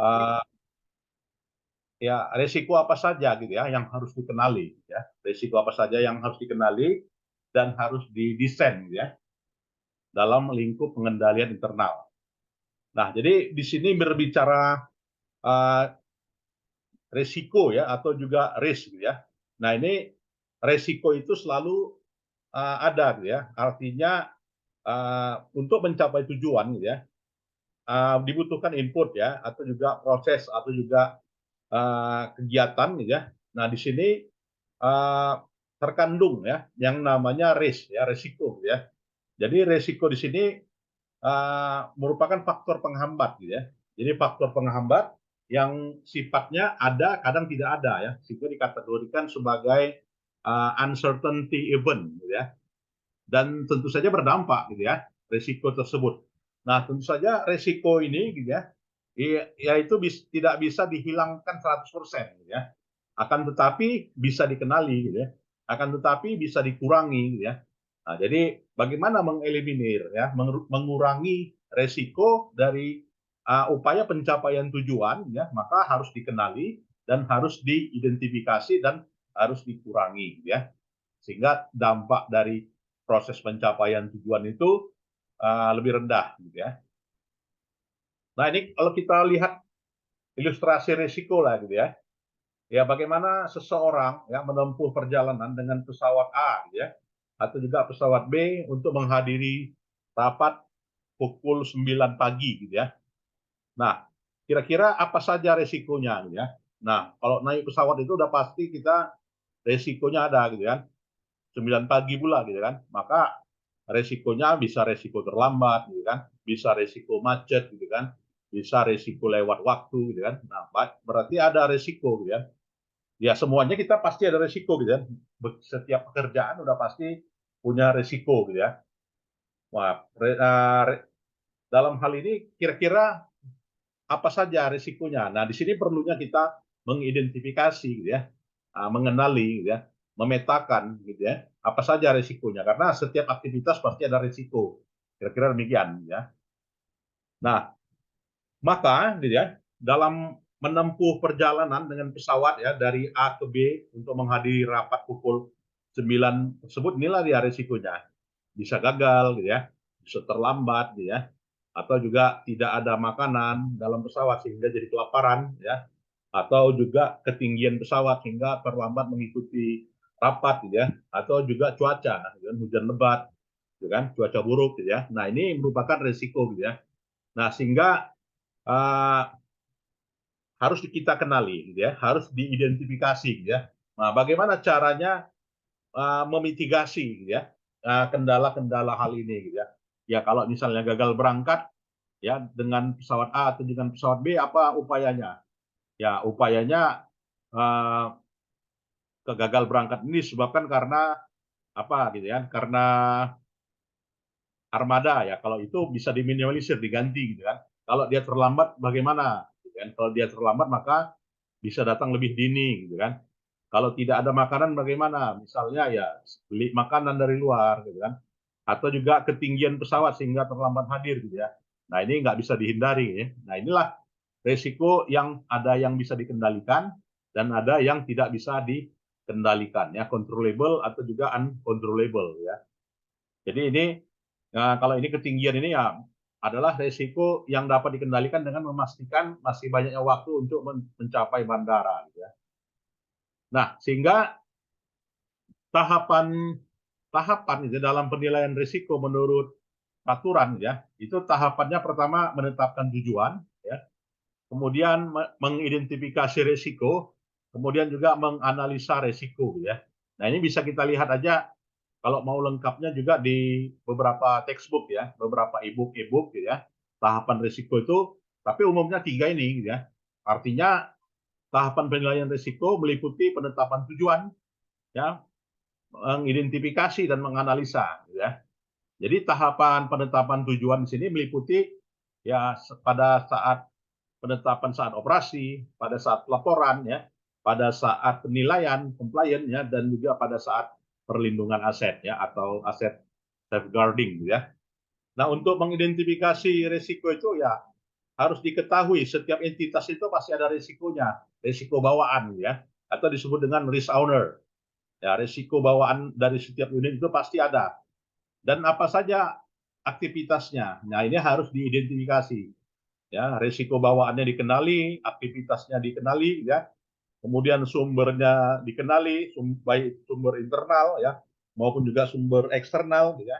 eh, ya resiko apa saja gitu ya yang harus dikenali ya. Resiko apa saja yang harus dikenali dan harus didesain gitu ya dalam lingkup pengendalian internal. Nah, jadi di sini berbicara uh, resiko ya atau juga risk gitu ya. Nah, ini resiko itu selalu ada gitu ya. Artinya untuk mencapai tujuan gitu ya, dibutuhkan input ya atau juga proses atau juga kegiatan gitu ya. Nah, di sini uh, terkandung ya yang namanya risk ya, resiko gitu ya. Jadi resiko di sini merupakan faktor penghambat gitu ya. Jadi faktor penghambat yang sifatnya ada, kadang tidak ada ya. Sehingga dikategorikan sebagai uncertainty event gitu ya. Dan tentu saja berdampak gitu ya, risiko tersebut. Nah, tentu saja risiko ini gitu ya, itu tidak bisa dihilangkan 100% gitu ya. Akan tetapi bisa dikenali gitu ya. Akan tetapi bisa dikurangi gitu ya. Nah, jadi bagaimana mengeliminir ya, mengurangi resiko dari upaya pencapaian tujuan ya, maka harus dikenali dan harus diidentifikasi dan harus dikurangi ya. Sehingga dampak dari proses pencapaian tujuan itu lebih rendah gitu ya. Nah, ini kalau kita lihat ilustrasi risiko lah gitu ya. Ya, bagaimana seseorang ya menempuh perjalanan dengan pesawat A gitu ya atau juga pesawat B untuk menghadiri rapat pukul 9 pagi gitu ya. Nah, kira-kira apa saja resikonya gitu ya. Nah, kalau naik pesawat itu udah pasti kita resikonya ada gitu kan. 9 pagi pula gitu kan. Maka resikonya bisa resiko terlambat gitu kan, bisa resiko macet gitu kan, bisa resiko lewat waktu gitu kan. Nah, berarti ada resiko gitu ya. Ya semuanya kita pasti ada resiko gitu ya. Setiap pekerjaan udah pasti punya resiko gitu ya. Wah, dalam hal ini kira-kira apa saja risikonya. Nah, di sini perlunya kita mengidentifikasi gitu ya, mengenali gitu ya, memetakan gitu ya, apa saja risikonya. Karena setiap aktivitas pasti ada risiko. Kira-kira demikian ya. Nah, maka gitu ya, dalam menempuh perjalanan dengan pesawat ya dari A ke B untuk menghadiri rapat pukul 9 tersebut, inilah dia risikonya. Bisa gagal gitu ya, bisa terlambat gitu ya, atau juga tidak ada makanan dalam pesawat sehingga jadi kelaparan ya, atau juga ketinggian pesawat hingga terlambat mengikuti rapat gitu ya, atau juga cuaca gitu kan, hujan lebat gitu kan, cuaca buruk gitu ya. Nah, ini merupakan risiko gitu ya. Nah, sehingga uh, harus kita kenali gitu ya, harus diidentifikasi gitu ya. Nah, bagaimana caranya memitigasi gitu ya kendala-kendala hal ini gitu ya. Ya kalau misalnya gagal berangkat ya dengan pesawat A atau dengan pesawat B, apa upayanya? Ya upayanya uh, gagal berangkat ini disebabkan karena apa gitu ya? Karena armada ya. Kalau itu bisa diminimalisir, diganti gitu kan. Kalau dia terlambat bagaimana? Gitu kan? Kalau dia terlambat maka bisa datang lebih dini gitu kan. Kalau tidak ada makanan bagaimana? Misalnya ya beli makanan dari luar gitu kan. Atau juga ketinggian pesawat sehingga terlambat hadir gitu ya. Nah, ini nggak bisa dihindari ya. Nah, inilah resiko yang ada yang bisa dikendalikan dan ada yang tidak bisa dikendalikan ya, controllable atau juga uncontrollable ya. Jadi ini kalau ini ketinggian ini ya adalah resiko yang dapat dikendalikan dengan memastikan masih banyaknya waktu untuk mencapai bandara gitu ya. Nah, sehingga tahapan tahapan itu dalam penilaian risiko menurut aturan ya, itu tahapannya pertama menetapkan tujuan ya, kemudian mengidentifikasi risiko, kemudian juga menganalisa risiko ya. Nah, ini bisa kita lihat aja kalau mau lengkapnya juga di beberapa textbook ya, beberapa e-book gitu ya. Tahapan risiko itu, tapi umumnya tiga ini gitu ya. Artinya tahapan penilaian risiko meliputi penetapan tujuan ya, mengidentifikasi dan menganalisa gitu ya. Jadi tahapan penetapan tujuan di sini meliputi ya pada saat penetapan saat operasi, pada saat laporan ya, pada saat penilaian compliance ya, dan juga pada saat perlindungan aset ya atau aset safeguarding ya. Nah, untuk mengidentifikasi risiko itu ya harus diketahui setiap entitas itu pasti ada risikonya, risiko bawaan ya, atau disebut dengan risk owner. Ya, risiko bawaan dari setiap unit itu pasti ada. Dan apa saja aktivitasnya. Nah, ini harus diidentifikasi. Ya, risiko bawaannya dikenali, aktivitasnya dikenali ya. Kemudian sumbernya dikenali, baik sumber internal ya maupun juga sumber eksternal ya.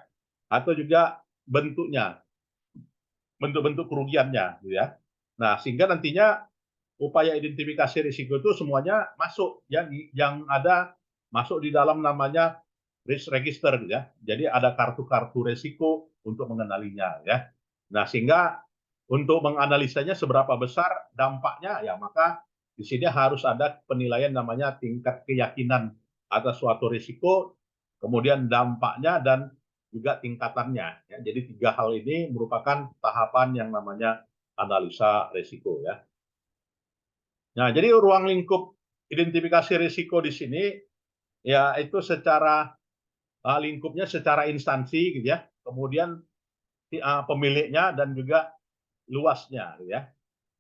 Atau juga bentuknya, bentuk-bentuk kerugiannya gitu ya. Nah, sehingga nantinya upaya identifikasi risiko itu semuanya masuk ya, yang ada masuk di dalam namanya risk register gitu ya. Jadi ada kartu-kartu risiko untuk mengenalinya ya. Nah, sehingga untuk menganalisanya seberapa besar dampaknya ya, maka di sini harus ada penilaian namanya tingkat keyakinan atas suatu risiko, kemudian dampaknya dan juga tingkatannya ya. Jadi tiga hal ini merupakan tahapan yang namanya analisa risiko ya. Nah, jadi ruang lingkup identifikasi risiko di sini ya itu secara lingkupnya secara instansi gitu ya. Kemudian pemiliknya dan juga luasnya gitu ya.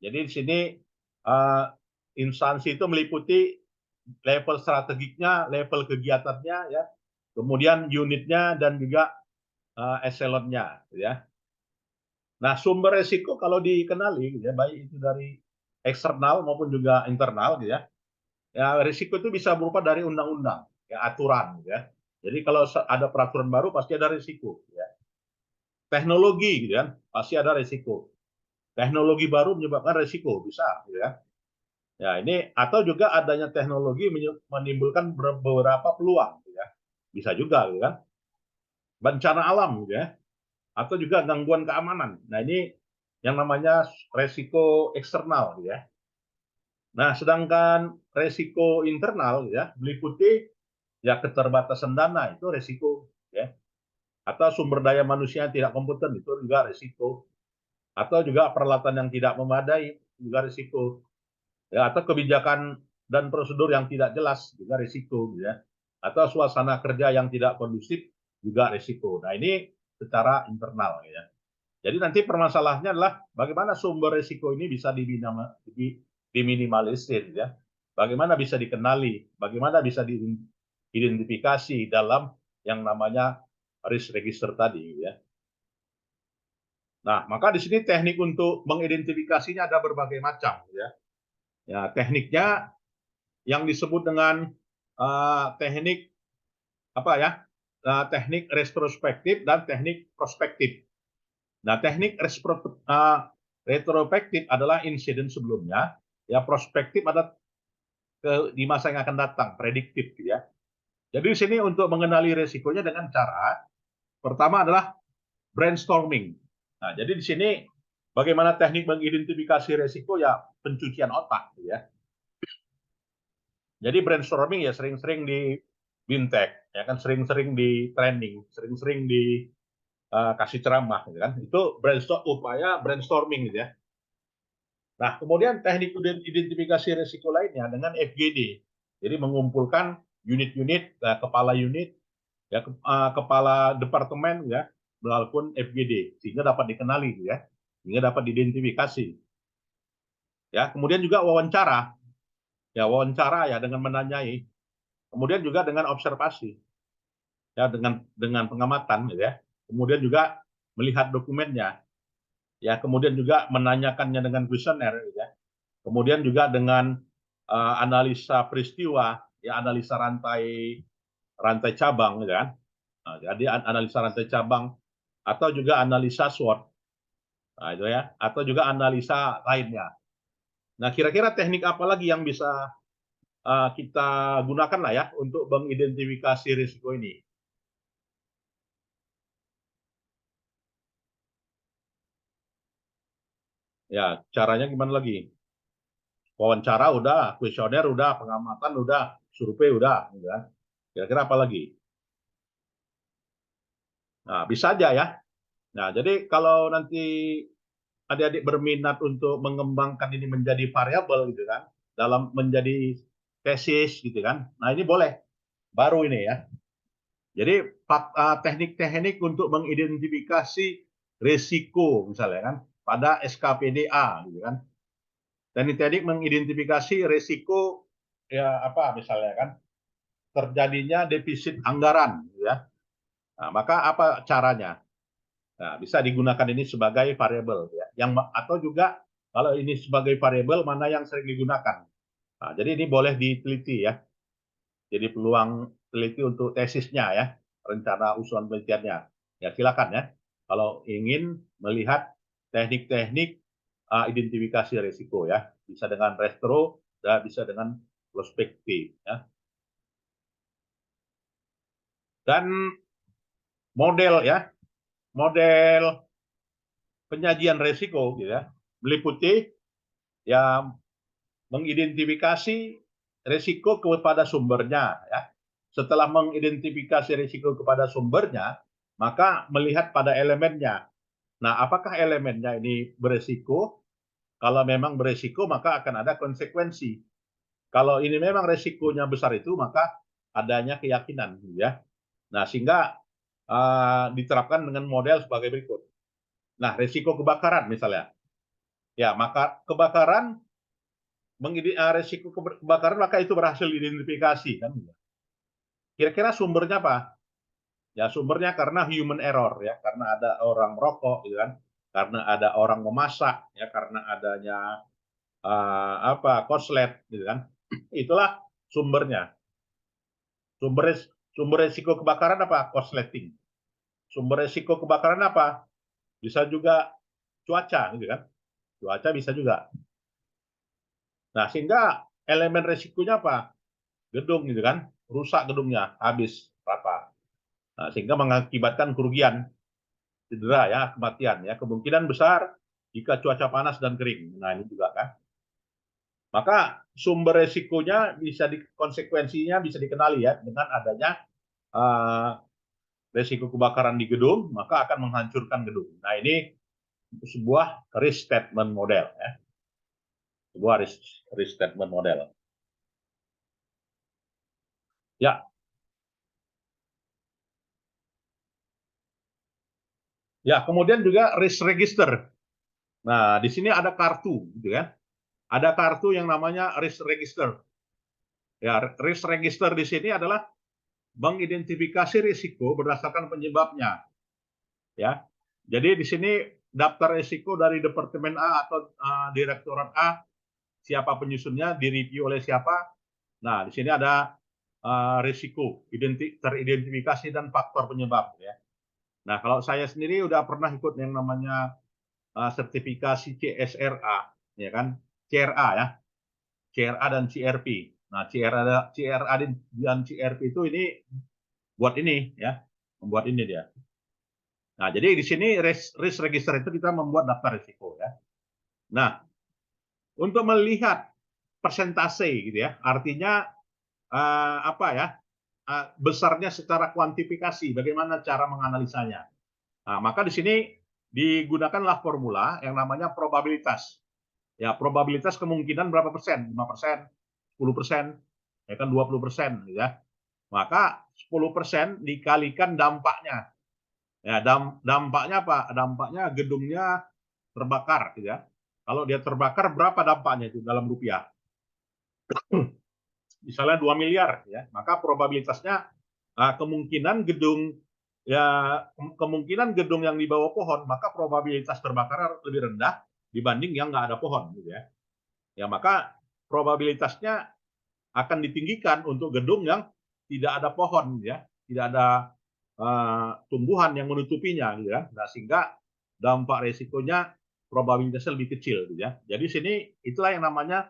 Jadi di sini instansi itu meliputi level strategiknya, level kegiatannya ya. Kemudian unitnya dan juga eselonnya gitu ya. Nah, sumber risiko kalau dikenali gitu ya, baik itu dari eksternal maupun juga internal gitu ya. Ya, risiko itu bisa berupa dari undang-undang, ya, aturan, ya. Jadi kalau ada peraturan baru pasti ada risiko, ya. Teknologi, gitu kan, pasti ada risiko. Teknologi baru menyebabkan risiko, bisa, gitu ya. Ya, ini atau juga adanya teknologi menimbulkan beberapa peluang, gitu ya. Bisa juga, gitu kan. Bencana alam, gitu ya. Atau juga gangguan keamanan. Nah, ini yang namanya risiko eksternal, gitu ya. Nah, sedangkan risiko internal, ya, meliputi ya keterbatasan dana itu risiko ya, atau sumber daya manusia yang tidak kompeten itu juga risiko, atau juga peralatan yang tidak memadai juga risiko ya, atau kebijakan dan prosedur yang tidak jelas juga risiko ya, atau suasana kerja yang tidak kondusif juga risiko. Nah, ini secara internal ya. Jadi nanti permasalahannya adalah bagaimana sumber risiko ini bisa diminimalisir ya, bagaimana bisa dikenali, bagaimana bisa diidentifikasi dalam yang namanya risk register tadi ya. Nah, maka di sini teknik untuk mengidentifikasinya ada berbagai macam ya. Ya, tekniknya yang disebut dengan teknik apa ya? Teknik retrospektif dan teknik prospektif. Nah, teknik retrospektif adalah insiden sebelumnya, ya prospektif ada di masa yang akan datang, prediktif ya. Jadi di sini untuk mengenali resikonya dengan cara pertama adalah brainstorming. Nah, jadi di sini bagaimana teknik mengidentifikasi resiko ya pencucian otak ya. Jadi brainstorming ya sering-sering di bintek, ya kan sering-sering di training, sering-sering di kasih ceramah gitu kan. Itu upaya brainstorming gitu ya. Nah, kemudian teknik identifikasi risiko lainnya dengan FGD. Jadi mengumpulkan unit-unit, kepala unit, ya kepala departemen ya melalui FGD sehingga dapat dikenali ya, sehingga dapat diidentifikasi. Ya, kemudian juga wawancara. Ya, wawancara ya dengan menanyai. Kemudian juga dengan observasi. Ya, dengan pengamatan ya. Kemudian juga melihat dokumennya. Ya, kemudian juga menanyakannya dengan kuesioner ya. Kemudian juga dengan analisa peristiwa, ya analisa rantai cabang, ya kan? Nah, jadi analisa rantai cabang atau juga analisa SWOT, nah, itu ya, atau juga analisa lainnya. Nah, kira-kira teknik apa lagi yang bisa kita gunakan lah ya untuk mengidentifikasi risiko ini? Ya, caranya gimana lagi? Wawancara udah, kuesioner udah, pengamatan udah, survei udah, gitu kan? Kira-kira apa lagi? Nah, bisa aja ya. Nah, jadi kalau nanti adik-adik berminat untuk mengembangkan ini menjadi variabel gitu kan, dalam menjadi tesis gitu kan. Nah, ini boleh. Baru ini ya. Jadi teknik-teknik untuk mengidentifikasi risiko misalnya kan. pada SKPDA gitu kan. Teknik-teknik mengidentifikasi risiko ya apa misalnya kan terjadinya defisit anggaran gitu ya. Nah, maka apa caranya? Nah, bisa digunakan ini sebagai variabel ya. Atau juga kalau ini sebagai variabel mana yang sering digunakan. Nah, jadi ini boleh diteliti ya. Jadi peluang teliti untuk tesisnya ya, rencana usulan penelitiannya. Ya silakan ya. Kalau ingin melihat teknik-teknik identifikasi risiko ya, bisa dengan retro dan bisa dengan prospektif ya. Dan model ya, model penyajian risiko gitu ya, meliputi ya mengidentifikasi risiko kepada sumbernya ya. Setelah mengidentifikasi risiko kepada sumbernya, maka melihat pada elemennya. Nah, apakah elemennya ini beresiko? Kalau memang beresiko, maka akan ada konsekuensi. Kalau ini memang resikonya besar itu, maka adanya keyakinan, ya. Nah, sehingga diterapkan dengan model sebagai berikut. Nah, resiko kebakaran misalnya, ya maka kebakaran resiko kebakaran maka itu berhasil diidentifikasi kan. Kira-kira sumbernya apa? Ya sumbernya karena human error ya, karena ada orang merokok gitu kan, karena ada orang memasak ya, karena adanya korslet gitu kan. Itulah sumbernya. Sumber resiko kebakaran apa? Korsleting. Sumber resiko kebakaran apa? Bisa juga cuaca gitu kan. Cuaca bisa juga. Nah, sehingga elemen resikonya apa? Gedung gitu kan. Rusak gedungnya, habis rata. Nah, sehingga mengakibatkan kerugian, cedera ya, kematian ya. Kemungkinan besar jika cuaca panas dan kering. Nah, ini juga kan. Maka sumber resikonya bisa konsekuensinya bisa dikenali ya dengan adanya resiko kebakaran di gedung, maka akan menghancurkan gedung. Nah, ini sebuah risk statement model ya. Sebuah risk statement model. Ya. Ya, kemudian juga risk register. Nah, di sini ada kartu gitu kan. Ada kartu yang namanya risk register. Ya, risk register di sini adalah mengidentifikasi risiko berdasarkan penyebabnya. Ya. Jadi di sini daftar risiko dari departemen A atau direktorat A, siapa penyusunnya, direview oleh siapa. Nah, di sini ada risiko, teridentifikasi dan faktor penyebab ya. Nah, kalau saya sendiri udah pernah ikut yang namanya sertifikasi CSRA, ya kan? CRA ya. CRA dan CRP. Nah, CRA dan CRP itu ini buat ini ya, membuat ini dia. Nah, jadi di sini risk register itu kita membuat daftar risiko ya. Nah, untuk melihat persentase gitu ya, artinya apa ya? Besarnya secara kuantifikasi, bagaimana cara menganalisanya. Nah, maka di sini digunakanlah formula yang namanya probabilitas. Ya, probabilitas kemungkinan berapa persen? 5%, 10%, ya kan 20%, ya. Maka 10% dikalikan dampaknya. Ya, dampaknya apa? Dampaknya gedungnya terbakar, gitu ya. Kalau dia terbakar, berapa dampaknya itu dalam rupiah? Misalnya 2 miliar, ya. Maka probabilitasnya kemungkinan gedung yang di bawah pohon, maka probabilitas terbakar lebih rendah dibanding yang nggak ada pohon, gitu ya. Ya maka probabilitasnya akan ditinggikan untuk gedung yang tidak ada pohon, ya, tidak ada tumbuhan yang menutupinya, gitu ya. Nah, sehingga dampak resikonya probabilitasnya lebih kecil, gitu ya. Jadi sini itulah yang namanya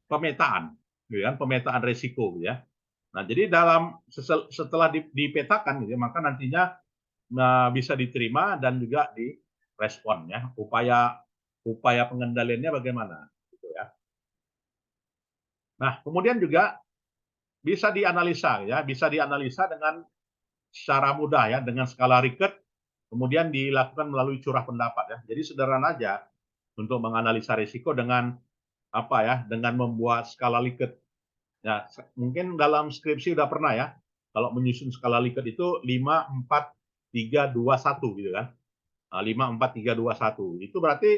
pemetaan, gitu kan, pemetaan resiko, gitu ya. Nah, jadi setelah dipetakan, gitu ya, maka nantinya bisa diterima dan juga direspon, ya. Upaya pengendaliannya bagaimana, gitu ya. Nah, kemudian juga bisa dianalisa ya, bisa dianalisa dengan secara mudah ya, dengan skala Likert, kemudian dilakukan melalui curah pendapat ya. Jadi sederhana aja untuk menganalisa risiko dengan apa ya, dengan membuat skala Likert. Ya, mungkin dalam skripsi udah pernah ya, kalau menyusun skala Likert itu 5, 4, 3, 2, 1 gitu kan. Nah, 54321 itu berarti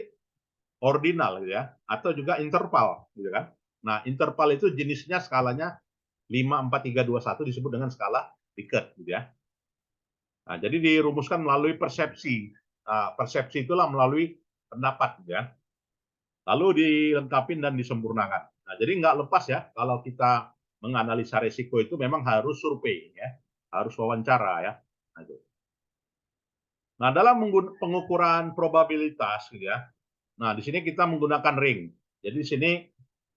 ordinal gitu ya, atau juga interval gitu kan. Nah, interval itu jenisnya skalanya 54321 disebut dengan skala Likert gitu ya. Nah, jadi dirumuskan melalui persepsi. Nah, persepsi itulah melalui pendapat gitu ya. Lalu dilengkapi dan disempurnakan. Nah, jadi nggak lepas ya kalau kita menganalisa resiko itu memang harus survei ya, harus wawancara ya. Nah, itu. Nah, dalam pengukuran probabilitas gitu ya. Nah, di sini kita menggunakan ring. Jadi di sini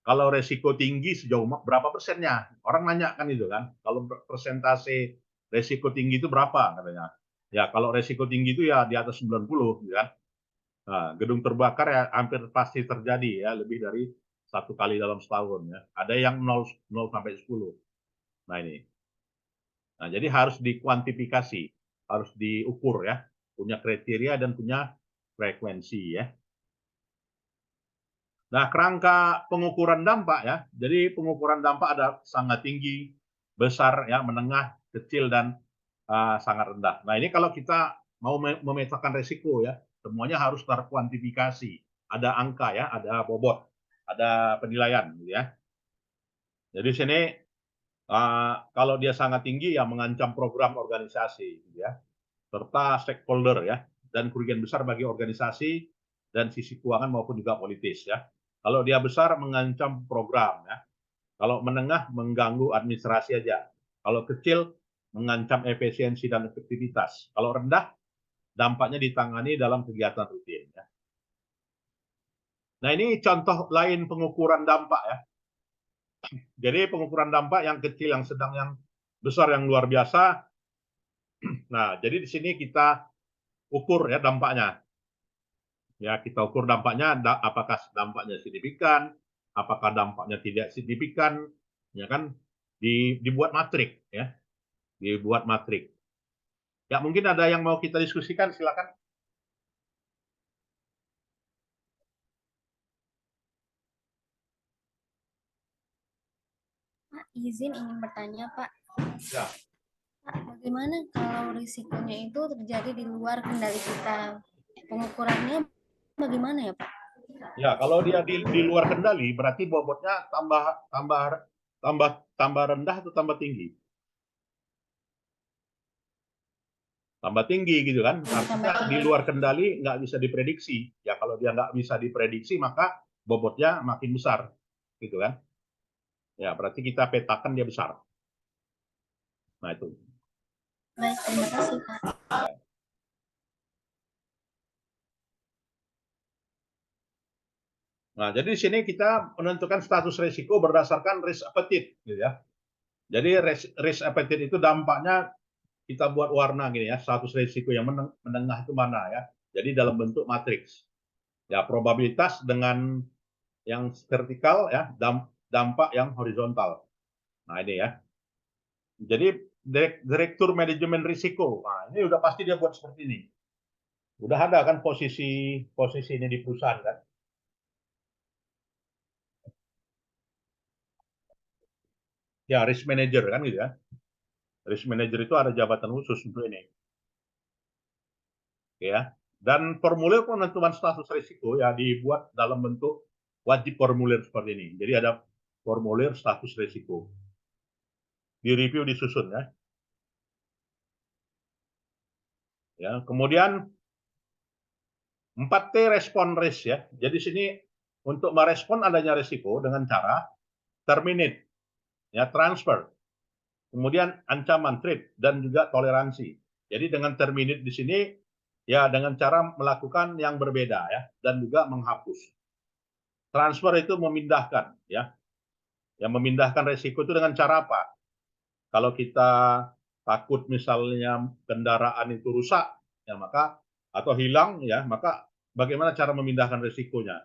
kalau resiko tinggi sejauh berapa persennya? Orang nanya kan itu kan. Kalau persentase resiko tinggi itu berapa katanya? Ya, kalau resiko tinggi itu ya di atas 90 gitu kan. Nah, gedung terbakar ya hampir pasti terjadi ya, lebih dari 1 kali dalam setahun ya. Ada yang 0 sampai 10. Nah, ini. Nah, jadi harus dikuantifikasi, harus diukur ya, punya kriteria dan punya frekuensi ya. Nah, kerangka pengukuran dampak ya. Jadi pengukuran dampak ada sangat tinggi, besar ya, menengah, kecil dan sangat rendah. Nah, ini kalau kita mau memetakan resiko ya, semuanya harus terkuantifikasi. Ada angka ya, ada bobot, ada penilaian gitu ya. Jadi sini kalau dia sangat tinggi ya mengancam program organisasi gitu ya, serta stakeholder ya, dan kerugian besar bagi organisasi dan sisi keuangan maupun juga politis ya. Kalau dia besar mengancam program ya. Kalau menengah mengganggu administrasi aja. Kalau kecil mengancam efisiensi dan efektivitas. Kalau rendah dampaknya ditangani dalam kegiatan rutin ya. Nah, ini contoh lain pengukuran dampak ya. Jadi pengukuran dampak yang kecil, yang sedang, yang besar, yang luar biasa. Nah, jadi di sini kita ukur ya dampaknya. Ya, kita ukur dampaknya, apakah dampaknya signifikan, apakah dampaknya tidak signifikan, ya kan? Dibuat matrik ya, dibuat matrik. Ya, mungkin ada yang mau kita diskusikan, silakan. Pak, izin ingin bertanya, Pak. Ya. Pak, bagaimana kalau risikonya itu terjadi di luar kendali kita? Pengukurannya bagaimana ya, Pak? Ya, kalau dia di luar kendali, berarti bobotnya tambah tambah tambah tambah rendah atau tambah tinggi? Tambah tinggi gitu kan? Tambah Artinya di tinggi. luar kendali nggak bisa diprediksi. Ya, kalau dia nggak bisa diprediksi, maka bobotnya makin besar, gitu kan? Ya, berarti kita petakan dia besar. Nah, itu. Baik, terima kasih, Pak. Nah, jadi di sini kita menentukan status risiko berdasarkan risk appetite, gitu ya. Jadi risk appetite itu dampaknya kita buat warna gini ya, status risiko yang menengah itu mana ya. Jadi dalam bentuk matriks. Ya, probabilitas dengan yang vertikal ya, dampak yang horizontal. Nah, ini ya. Jadi direktur manajemen risiko. Nah, ini udah pasti dia buat seperti ini. Udah ada kan posisi ini di perusahaan kan. Ya, risk manager kan gitu ya. Risk manager itu ada jabatan khusus untuk ini. Ya. Dan formulir penentuan status risiko ya dibuat dalam bentuk wajib formulir seperti ini. Jadi ada formulir status risiko. Di review disusun ya. Ya, kemudian 4T respon risk ya. Jadi sini untuk merespon adanya risiko dengan cara terminate, ya transfer, kemudian ancaman threat dan juga toleransi. Jadi dengan terminate di sini ya dengan cara melakukan yang berbeda ya dan juga menghapus. Transfer itu memindahkan ya. Yang memindahkan risiko itu dengan cara apa? Kalau kita takut misalnya kendaraan itu rusak ya maka atau hilang ya maka bagaimana cara memindahkan risikonya?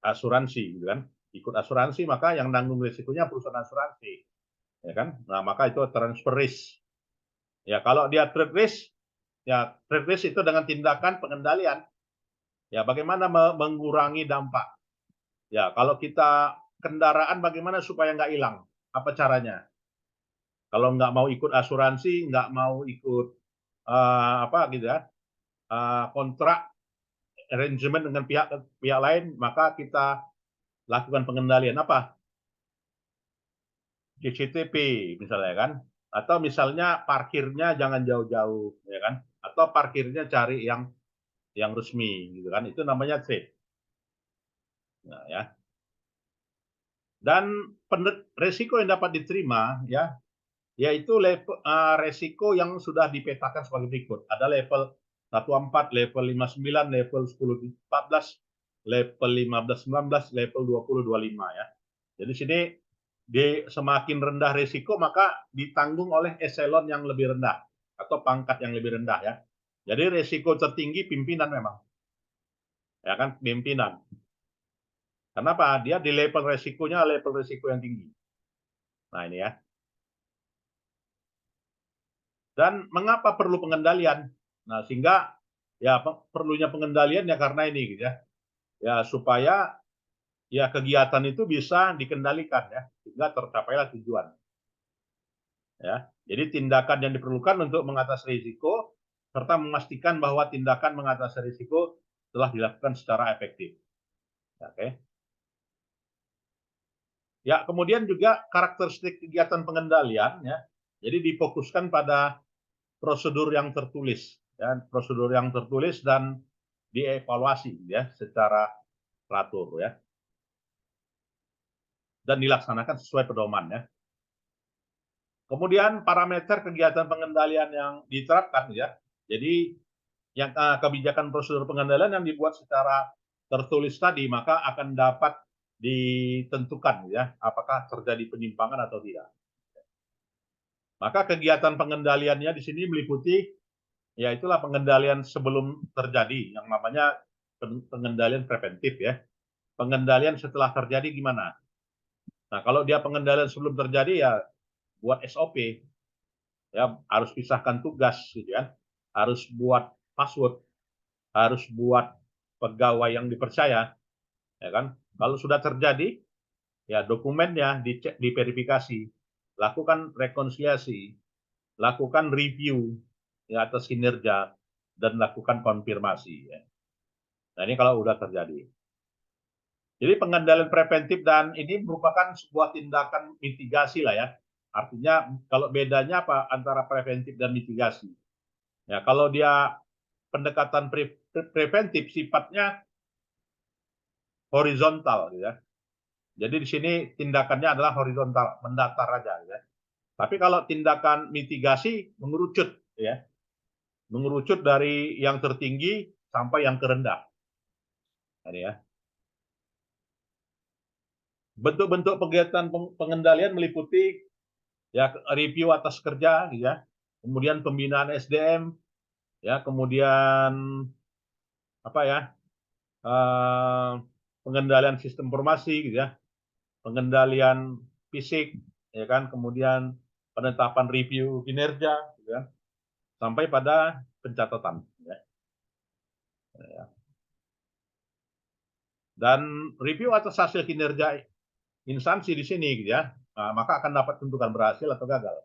Asuransi gitu kan. Ikut asuransi maka yang nanggung risikonya perusahaan asuransi. Ya kan? Nah, maka itu transfer risk. Ya, kalau dia trade risk, ya trade risk itu dengan tindakan pengendalian. Ya, bagaimana mengurangi dampak. Ya, kalau kita kendaraan bagaimana supaya nggak hilang? Apa caranya? Kalau nggak mau ikut asuransi, nggak mau ikut apa gitu ya, kontrak arrangement dengan pihak lain, maka kita lakukan pengendalian apa? CCTV misalnya kan, atau misalnya parkirnya jangan jauh-jauh, ya kan? Atau parkirnya cari yang resmi, gitu kan? Itu namanya trade. Nah, ya. Dan resiko yang dapat diterima, ya, yaitu level resiko yang sudah dipetakan sebagai berikut. Ada level 14, level 59, level 10-14, level 15-19, level 20-25 ya. Jadi sini semakin rendah risiko maka ditanggung oleh eselon yang lebih rendah atau pangkat yang lebih rendah ya. Jadi risiko tertinggi pimpinan memang. Ya kan, pimpinan. Kenapa? Dia di level risikonya level risiko yang tinggi. Nah, ini ya. Dan mengapa perlu pengendalian? Nah, sehingga ya perlunya pengendalian ya karena ini gitu ya. Ya supaya ya kegiatan itu bisa dikendalikan ya sehingga tercapailah tujuan. Ya. Jadi tindakan yang diperlukan untuk mengatasi risiko serta memastikan bahwa tindakan mengatasi risiko telah dilakukan secara efektif. Oke. Ya, kemudian juga karakteristik kegiatan pengendalian ya. Jadi difokuskan pada prosedur yang tertulis ya, prosedur yang tertulis dan dievaluasi ya secara teratur ya. Dan dilaksanakan sesuai pedoman ya. Kemudian parameter kegiatan pengendalian yang diterapkan ya. Jadi yang kebijakan prosedur pengendalian yang dibuat secara tertulis tadi maka akan dapat ditentukan ya apakah terjadi penyimpangan atau tidak. Maka kegiatan pengendaliannya di sini meliputi ya itulah pengendalian sebelum terjadi yang namanya pengendalian preventif ya. Pengendalian setelah terjadi gimana? Nah, kalau dia pengendalian sebelum terjadi ya buat SOP ya harus pisahkan tugas gitu kan. Harus buat password, harus buat pegawai yang dipercaya ya kan. Kalau sudah terjadi ya dokumennya dicek, diverifikasi, lakukan rekonsiliasi, lakukan review ya atas kinerja dan lakukan konfirmasi ya. Nah, ini kalau sudah terjadi. Jadi pengendalian preventif dan ini merupakan sebuah tindakan mitigasi lah ya. Artinya kalau bedanya apa antara preventif dan mitigasi? Ya, kalau dia pendekatan preventif sifatnya horizontal ya. Jadi di sini tindakannya adalah horizontal, mendatar aja ya. Tapi kalau tindakan mitigasi mengerucut ya. Mengerucut dari yang tertinggi sampai yang terendah. Ini ya. Bentuk-bentuk kegiatan pengendalian meliputi ya review atas kerja ya, kemudian pembinaan SDM ya, kemudian apa ya, pengendalian sistem informasi gitu ya, pengendalian fisik ya kan, kemudian penetapan review kinerja gitu kan, sampai pada pencatatan ya. Dan review atas hasil kinerja instansi di sini gitu ya, maka akan dapat tentukan berhasil atau gagal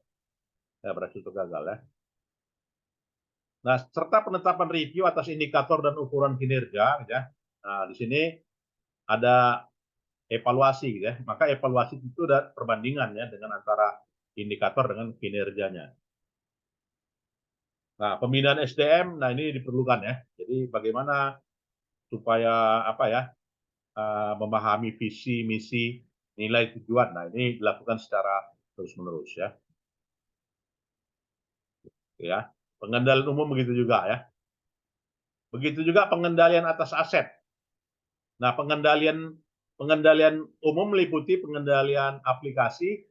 ya, berhasil atau gagal ya. Nah, serta penetapan review atas indikator dan ukuran kinerja, gitu ya. Nah, di sini ada evaluasi, gitu ya. Maka evaluasi itu ada perbandingan ya dengan antara indikator dengan kinerjanya. Nah, pembinaan SDM, nah ini diperlukan ya. Jadi bagaimana supaya apa ya, memahami visi, misi, nilai tujuan. Nah, ini dilakukan secara terus-menerus ya. Ya, pengendalian umum begitu juga ya. Begitu juga pengendalian atas aset. Nah, pengendalian umum meliputi pengendalian aplikasi,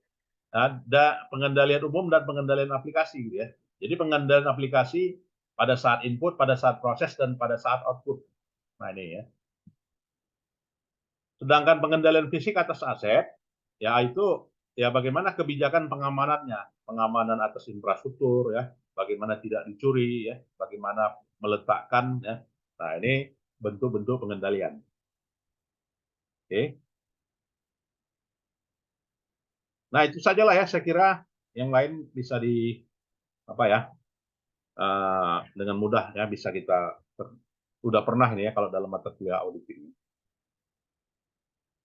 ada pengendalian umum dan pengendalian aplikasi gitu ya. Jadi pengendalian aplikasi pada saat input, pada saat proses dan pada saat output. Nah, ini ya. Sedangkan pengendalian fisik atas aset ya itu ya bagaimana kebijakan pengamanannya, pengamanan atas infrastruktur ya, bagaimana tidak dicuri ya, bagaimana meletakkan ya. Nah, ini bentuk-bentuk pengendalian. Oke. Nah, itu sajalah ya saya kira, yang lain bisa di apa ya, dengan mudah ya bisa kita Udah pernah ini ya kalau dalam mata kuliah auditing.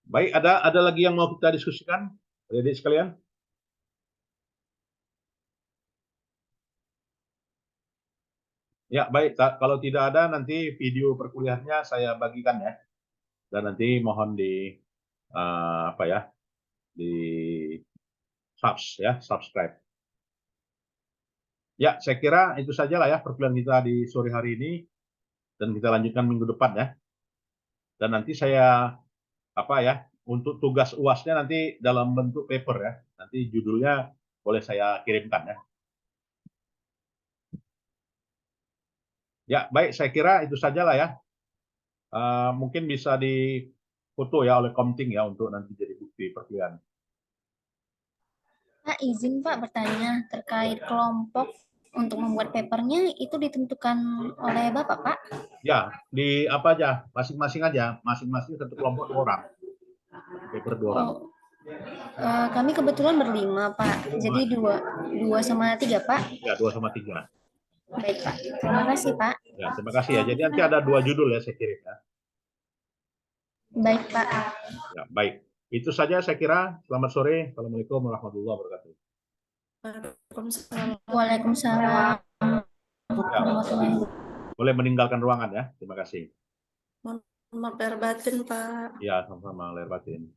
Baik, ada lagi yang mau kita diskusikan, adik sekalian? Ya, baik. Kalau tidak ada, nanti video perkuliahannya saya bagikan ya. Dan nanti mohon di apa ya, di subscribe. Ya, saya kira itu sajalah ya perkuliahan kita di sore hari ini, dan kita lanjutkan minggu depan ya. Dan nanti saya apa ya, untuk tugas UASnya nanti dalam bentuk paper ya. Nanti judulnya boleh saya kirimkan ya. Ya, baik, saya kira itu sajalah ya. Mungkin bisa difoto ya oleh Komting ya untuk nanti jadi bukti perkuliahan. Pak, izin Pak bertanya terkait kelompok untuk membuat papernya itu ditentukan oleh Bapak, Pak? Ya, di apa aja, masing-masing aja, masing-masing satu kelompok 2 orang. Paper 2 orang. Oh, kami kebetulan berlima, Pak. Jadi dua sama 3, Pak. Ya, 2 sama 3. Baik, Pak. Terima kasih, Pak. Ya, terima kasih ya. Jadi nanti ada 2 judul ya saya kirim ya. Baik, Pak. Ya, baik. Itu saja saya kira. Selamat sore. Assalamualaikum warahmatullahi wabarakatuh. Waalaikumsalam. Ya, boleh meninggalkan ruangan ya. Terima kasih. Mohon maaf lahir batin, Pak. Ya, sama-sama lahir batin.